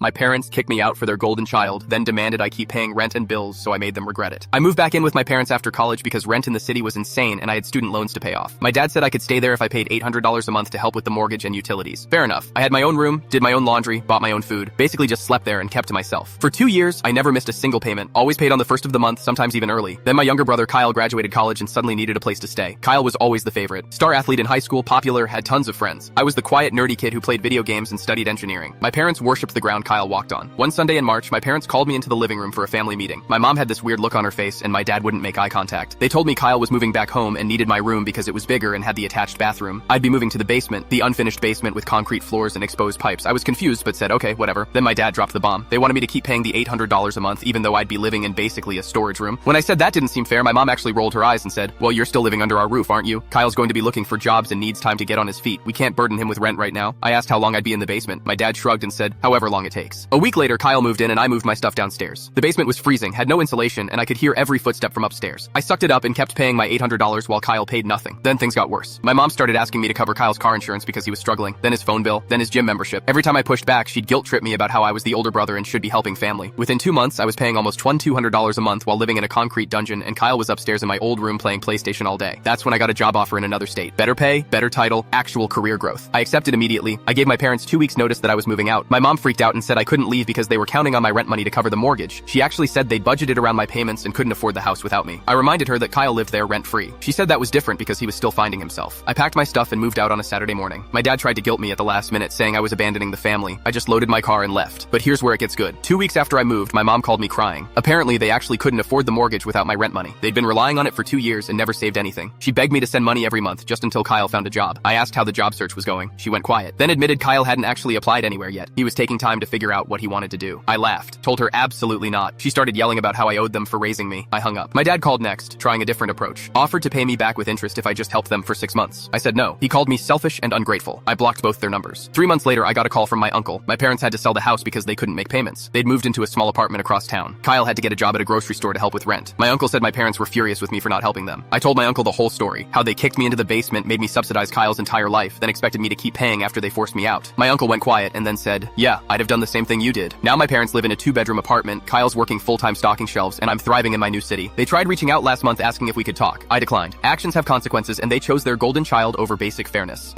My parents kicked me out for their golden child, then demanded I keep paying rent and bills, so I made them regret it. I moved back in with my parents after college because rent in the city was insane and I had student loans to pay off. My dad said I could stay there if I paid $800 a month to help with the mortgage and utilities. Fair enough. I had my own room, did my own laundry, bought my own food, basically just slept there and kept to myself. For 2 years, I never missed a single payment, always paid on the first of the month, sometimes even early. Then my younger brother Kyle graduated college and suddenly needed a place to stay. Kyle was always the favorite. Star athlete in high school, popular, had tons of friends. I was the quiet, nerdy kid who played video games and studied engineering. My parents worshipped the ground Kyle walked on. One Sunday in March, my parents called me into the living room for a family meeting. My mom had this weird look on her face and my dad wouldn't make eye contact. They told me Kyle was moving back home and needed my room because it was bigger and had the attached bathroom. I'd be moving to the basement, the unfinished basement with concrete floors and exposed pipes. I was confused but said, okay, whatever. Then my dad dropped the bomb. They wanted me to keep paying the $800 a month even though I'd be living in basically a storage room. When I said that didn't seem fair, my mom actually rolled her eyes and said, well, you're still living under our roof, aren't you? Kyle's going to be looking for jobs and needs time to get on his feet. We can't burden him with rent right now. I asked how long I'd be in the basement. My dad shrugged and said, however long it takes. A week later, Kyle moved in and I moved my stuff downstairs. The basement was freezing, had no insulation, and I could hear every footstep from upstairs. I sucked it up and kept paying my $800 while Kyle paid nothing. Then things got worse. My mom started asking me to cover Kyle's car insurance because he was struggling, then his phone bill, then his gym membership. Every time I pushed back, she'd guilt trip me about how I was the older brother and should be helping family. Within 2 months, I was paying almost $200 a month while living in a concrete dungeon, and Kyle was upstairs in my old room playing PlayStation all day. That's when I got a job offer in another state. Better pay, better title, actual career growth. I accepted immediately. I gave my parents 2 weeks notice that I was moving out. My mom freaked out and said I couldn't leave because they were counting on my rent money to cover the mortgage. She actually said they'd budgeted around my payments and couldn't afford the house without me. I reminded her that Kyle lived there rent-free. She said that was different because he was still finding himself. I packed my stuff and moved out on a Saturday morning. My dad tried to guilt me at the last minute, saying I was abandoning the family. I just loaded my car and left. But here's where it gets good. 2 weeks after I moved, my mom called me crying. Apparently, they actually couldn't afford the mortgage without my rent money. They'd been relying on it for 2 years and never saved anything. She begged me to send money every month just until Kyle found a job. I asked how the job search was going. She went quiet, then admitted Kyle hadn't actually applied anywhere yet. He was taking time to figure out what he wanted to do. I laughed, told her absolutely not. She started yelling about how I owed them for raising me. I hung up. My dad called next, trying a different approach. Offered to pay me back with interest if I just helped them for 6 months. I said no. He called me selfish and ungrateful. I blocked both their numbers. 3 months later, I got a call from my uncle. My parents had to sell the house because they couldn't make payments. They'd moved into a small apartment across town. Kyle had to get a job at a grocery store to help with rent. My uncle said my parents were furious with me for not helping them. I told my uncle the whole story, how they kicked me into the basement, made me subsidize Kyle's entire life, then expected me to keep paying after they forced me out. My uncle went quiet and then said, yeah, I'd have done the same thing you did. Now my parents live in a 2-bedroom apartment, Kyle's working full-time stocking shelves, and I'm thriving in my new city. They tried reaching out last month asking if we could talk. I declined. Actions have consequences and they chose their golden child over basic fairness.